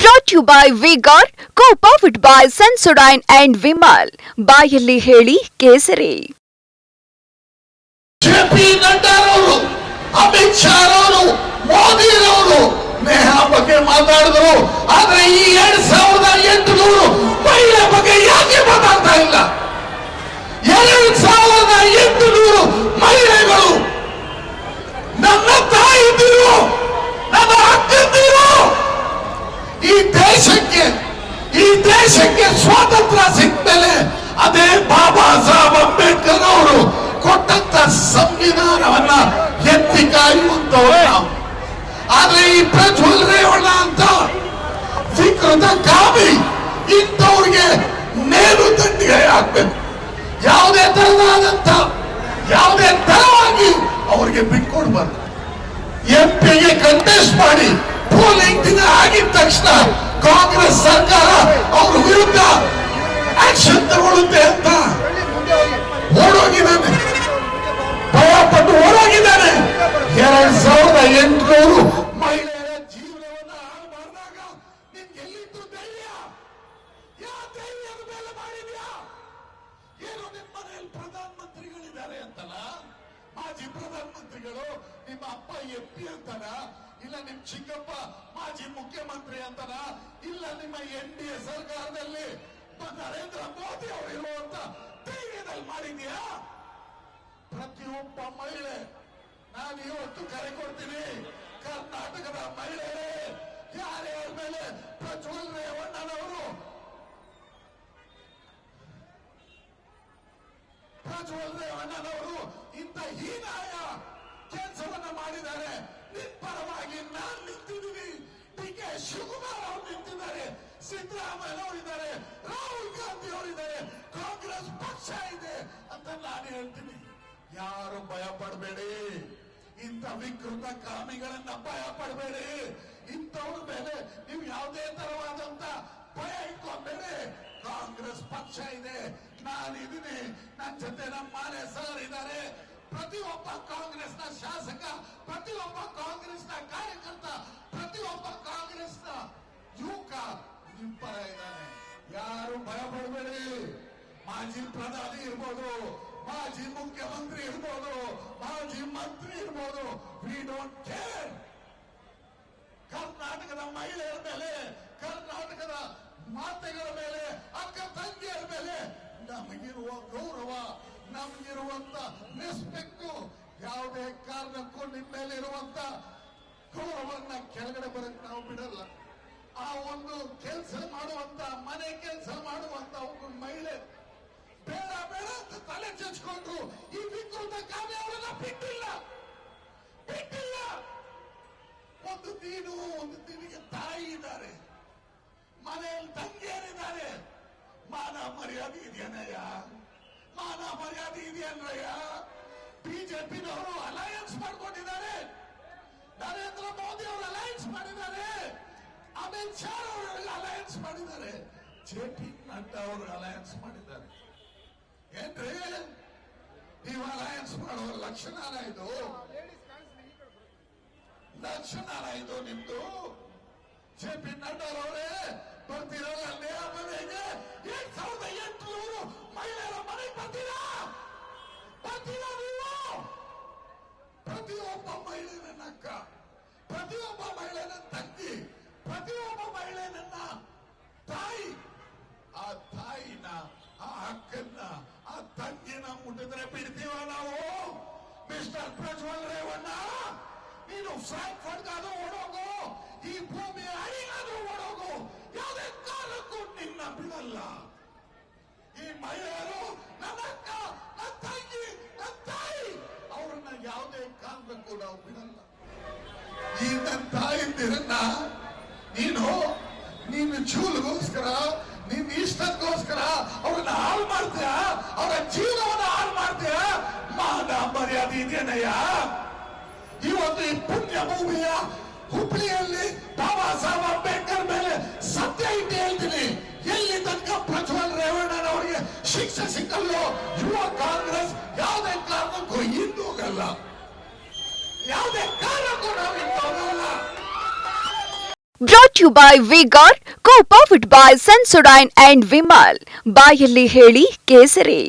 Brought to you by Vigor, co-powered by Sensodyne and Vimal. ಬಾಯಲ್ಲಿ ಹೇಳಿ ಕೇಸರಿ. JP ನಡ್ಡಾರವರು, Amit Shah ಅವರು, ಮೋದಿ ಅವರು ನೇಹಾ ಬಗ್ಗೆ ಮಾತಾಡಿದ್ರು. ಆದ್ರೆ ಈ 2800 ಮಹಿಳೆ ಬಗ್ಗೆ ಯಾಕೆ ಮಾತಾಡ್ತಾ ಇಲ್ಲ? 2800 ಮಹಿಳೆಗಳು ನನ್ನ ತಾಯಿದಿರು, ನನ್ನ ಅಕ್ಕಂದಿರು. ಈ ದೇಶಕ್ಕೆ ಸ್ವಾತಂತ್ರ್ಯ ಸಿಕ್ಮೇಲೆ ಅದೇ ಬಾಬಾ ಸಾಹೇಬ್ ಅಂಬೇಡ್ಕರ್ ಅವರು ಕೊಟ್ಟಂತ ಸಂವಿಧಾನವನ್ನ ಎತ್ತಿ ಕಾಯುವಂತವ್ರು ನಾವು. ಆದ್ರೆ ಈ ಪ್ರಜ್ವಲ್ ರೇವಣ್ಣ ಅಂತ ವಿಕೃತ ಕಾಮಿ ಇಂಥವ್ರಿಗೆ ನೇರು ದಂಡಿಗೆ ಹಾಕ್ಬೇಕು. ಯಾವುದೇ ತರವಾಗಿ ಅವರಿಗೆ ಬಿಟ್ಕೊಡ್ಬಾರ್ದು. ಎಂಪಿಗೆ ಕಂಟೆಸ್ಟ್ ಮಾಡಿ ಪೋಲಿಂಗ್ ದಿನ ಆಗಿದ ತಕ್ಷಣ ಕಾಂಗ್ರೆಸ್ ಸರ್ಕಾರ ಅವ್ರ ವಿರುದ್ಧ ಆಕ್ಷನ್ ತಗೊಳ್ಳುತ್ತೆ ಅಂತ ಓಡೋಗಿದ್ದಾನೆ, ಭಯಪಟ್ಟು ಓಡೋಗಿದ್ದಾನೆ. 2800 ಮಹಿಳೆಯರ ಜೀವನವನ್ನ ಹಾಳು ಮಾಡಿದಾಗ ನಿಮ್ಗೆ ಎಲ್ಲಿತ್ತು ಧೈರ್ಯ? ಯಾವ ಧೈರ್ಯದ ಮೇಲೆ ಮಾಡಿದ್ಯಾ? ಏನು ನಿಮ್ಮ ಮನೆಯಲ್ಲಿ ಪ್ರಧಾನಮಂತ್ರಿಗಳಿದ್ದಾರೆ ಅಂತಲ್ಲ, ಮಾಜಿ ಪ್ರಧಾನಮಂತ್ರಿಗಳು, ನಿಮ್ಮ ಅಪ್ಪ ಎಂಪಿ ಅಂತನ, ಇಲ್ಲ ನಿಮ್ ಚಿಕ್ಕಪ್ಪ ಮಾಜಿ ಮುಖ್ಯಮಂತ್ರಿ ಅಂತನ, ಇಲ್ಲ ನಿಮ್ಮ NDA ಸರ್ಕಾರದಲ್ಲಿ ನರೇಂದ್ರ ಮೋದಿ ಅವರು ಇರುವಂತ ಧೈರ್ಯದಲ್ಲಿ ಮಾಡಿದ್ಯಾ? ಪ್ರತಿಯೊಬ್ಬ ಮಹಿಳೆ ನಾನು ಇವತ್ತು ಕರೆ ಕೊಡ್ತೀನಿ. ಕರ್ನಾಟಕದ ಮಹಿಳೆಯರೇ, ಯಾರ್ಯಾರ ಮೇಲೆ ಪ್ರಜ್ವಲ್ ರೇವಣ್ಣನವರು ಇಂಥ ಹೀನಾಯ ಕೆಲಸವನ್ನ ಮಾಡಿದ್ದಾರೆ, ನಿನ್ ಪರವಾಗಿ ನಾನು ನಿಂತಿದ್ದೀನಿ. DK ಶಿವಕುಮಾರ್ ಅವರು ನಿಂತಿದ್ದಾರೆ, ಸಿದ್ದರಾಮಯ್ಯ ಅವರಿದ್ದಾರೆ, ರಾಹುಲ್ ಗಾಂಧಿ ಅವರಿದ್ದಾರೆ, ಕಾಂಗ್ರೆಸ್ ಪಕ್ಷ ಇದೆ ಅಂತ ನಾನು ಹೇಳ್ತೀನಿ. ಯಾರು ಭಯ ಪಡಬೇಡಿ, ಇಂಥ ವಿಕೃತ ಕಾಮಿಗಳನ್ನ ಭಯ ಪಡಬೇಡಿ. ಇಂಥವ್ರ ಮೇಲೆ ನೀವು ಯಾವುದೇ ತರವಾದಂತ ಭಯ ಇಟ್ಕೊಂಬೇಡಿ. ಕಾಂಗ್ರೆಸ್ ಪಕ್ಷ ಇದೆ, ನಾನಿದ್ದೀನಿ, ನನ್ನ ಜೊತೆ ನಮ್ಮ ಮಾಲೆ ಸರ್ ಇದ್ದಾರೆ. ಪ್ರತಿಯೊಬ್ಬ ಕಾಂಗ್ರೆಸ್ನ ಶಾಸಕ, ಪ್ರತಿಯೊಬ್ಬ ಕಾಂಗ್ರೆಸ್ನ ಕಾರ್ಯಕರ್ತ, ಪ್ರತಿಯೊಬ್ಬ ಕಾಂಗ್ರೆಸ್ನ ಯುವಕ ನಿಮ್ಮ ಪರ ಇದ್ದಾನೆ. ಯಾರು ಭಯ ಪಡಬೇಡಿ. ಮಾಜಿ ಪ್ರಧಾನಿ ಇರ್ಬೋದು, ಮಾಜಿ ಮುಖ್ಯಮಂತ್ರಿ ಇರ್ಬೋದು, ಮಾಜಿ ಮಂತ್ರಿ ಇರ್ಬೋದು, ವಿ ಡೋಂಟ್ ಕೇರ್. ಕರ್ನಾಟಕದ ಮಹಿಳೆಯರ ಮೇಲೆ, ಕರ್ನಾಟಕದ ಮಾತೆಗಳ ಮೇಲೆ, ಅಕ್ಕ ತಂಗಿಯರ ಮೇಲೆ ನಮಗಿರುವ ಗೌರವ, ನಮಗಿರುವಂತ ರೆಸ್ಪೆಕ್ಟ್ ಯಾವುದೇ ಕಾರಣಕ್ಕೂ ನಿಮ್ಮ ಮೇಲೆ ಇರುವಂತ ಗೌರವನ್ನ ಕೆಳಗಡೆ ಬರಕ್ ನಾವು ಬಿಡಲ್ಲ. ಆ ಒಂದು ಕೆಲಸ ಮಾಡುವಂತ, ಮನೆ ಕೆಲಸ ಮಾಡುವಂತ ಒಬ್ಬ ಮಹಿಳೆ ಬೇಡ ಬೇಡ ಅಂತ ತಲೆ ಚಚ್ಕೊಂಡ್ರು. ಈ ವಿಕೃತ ಕಾವ್ಯ ಅವರನ್ನ ಬಿಟ್ಟಿಲ್ಲ. ಒಂದು ದಿನಿಗೆ ತಾಯಿ ಇದ್ದಾರೆ, ಮನೆಯಲ್ಲಿ ತಂಗಿಯರಿದ್ದಾರೆ. ಮಾನ ಮರ್ಯಾದೆ ಇದೆಯನಯ್ಯ? ಮಾನ ಮರ್ಯಾದೆ ಇದೆಯನ್ರಯ್ಯ? ಬಿಜೆಪಿನವರು ಅಲಯನ್ಸ್ ಮಾಡ್ಕೊಂಡಿದ್ದಾರೆ, ನರೇಂದ್ರ ಮೋದಿ ಅವರು ಅಲಯನ್ಸ್ ಮಾಡಿದ್ದಾರೆ, ಅಮಿತ್ ಶಾ ಅವರು ಅಲಯನ್ಸ್ ಮಾಡಿದ್ದಾರೆ, JP ನಡ್ಡಾ ಅವರು ಅಲಯನ್ಸ್ ಮಾಡಿದ್ದಾರೆ. ಏನ್ರಿ ನೀವು ಅಲಯನ್ಸ್ ಮಾಡುವ ಲಕ್ಷಣ ಇದು? ನಿಮ್ದು? JP ನಡ್ಡಾ ಅವರೇ ಬರ್ತಿರಲ್ಲ ನೇಹಾ ಮನೆಗೆ? 2800 ಮಹಿಳೆಯರ ಮನೆಗೆ ಬರ್ತೀರಾ ನೀವು? ಪ್ರತಿಯೊಬ್ಬ ಮಹಿಳೆ ನನ್ನ ಅಕ್ಕ, ಪ್ರತಿಯೊಬ್ಬ ಮಹಿಳೆ ನನ್ನ ತಂಗಿ, ಪ್ರತಿಯೊಬ್ಬ ಮಹಿಳೆ ನನ್ನ ತಾಯಿ. ಆ ತಾಯಿನ, ಆ ಅಕ್ಕನ್ನ, ಆ ತಂಗಿನ ಮುಟ್ಟಿದ್ರೆ ಬಿಡ್ತೀವ ನಾವು? ಮಿಸ್ಟರ್ ಪ್ರಜ್ವಲ್ ರೇವಣ್ಣ, ನೀನು ಫ್ರಾಂಕ್ಫರ್ಟ್ಗಾದ್ರೂ ಓಡೋಗು, ಈ ಭೂಮಿಯ ಅಡಿಗಾದ್ರೂ ಓಡೋಗು, ಯಾವುದೇ ಕಾಲಕ್ಕೂ ನಿನ್ನ ಬಿಡಲ್ಲ. ಈ ಮಹಿಳೆಯರು ನನ್ನ ಅಕ್ಕ, ನನ್ನ ತಂಗಿ, ನನ್ನ ತಾಯಿ, ಅವರನ್ನ ಯಾವುದೇ ಕಾರಣಕ್ಕೂ ನಾವು ಬಿಡಲ್ಲ. ಈ ನನ್ನ ತಾಯಿಂದಿರನ್ನ ನೀನು ಚೂಲಿಗೋಸ್ಕರ, ನಿನ್ನ ಇಷ್ಟಕ್ಕೋಸ್ಕರ ಅವ್ರನ್ನ ಹಾಳು ಮಾಡ್ತೀಯ, ಅವರ ಜೀವನವನ್ನು ಹಾಳು ಮಾಡ್ತೀಯ. ಮಾನ ಮರ್ಯಾದೆ ಇದೆಯನಯ್ಯ? ಇವತ್ತು ಈ ಪುಣ್ಯ ಭೂಮಿಯ ಹುಬ್ಬಳ್ಳಿಯಲ್ಲಿ ಬಾಬಾ ಸಾಹೇಬ್ ಅಂಬೇಡ್ಕರ್ ಮೇಲೆ ಸತ್ಯ ಇಟ್ಟು ಹೇಳ್ತೀನಿ, ಎಲ್ಲಿ ತನಕ ಪ್ರಜ್ವಲ್ ರೇವಣ್ಣನವರಿಗೆ ಶಿಕ್ಷೆ ಸಿಕ್ಕಲ್ಲೋ ಯುವ ಕಾಂಗ್ರೆಸ್ ಯಾವುದೇ ಕಾರಣಕ್ಕೂ ಹಿಂದೋಗಲ್ಲ, ಯಾವುದೇ ಕಾರಣಕ್ಕೂ ನಾವು ಹಿಂದೋಗಲ್ಲ. Brought to you by Vigor, co-powered by Sensodyne and Vimal. ಬಾಯಲ್ಲಿ ಹೇಳಿ ಕೇಸರಿ.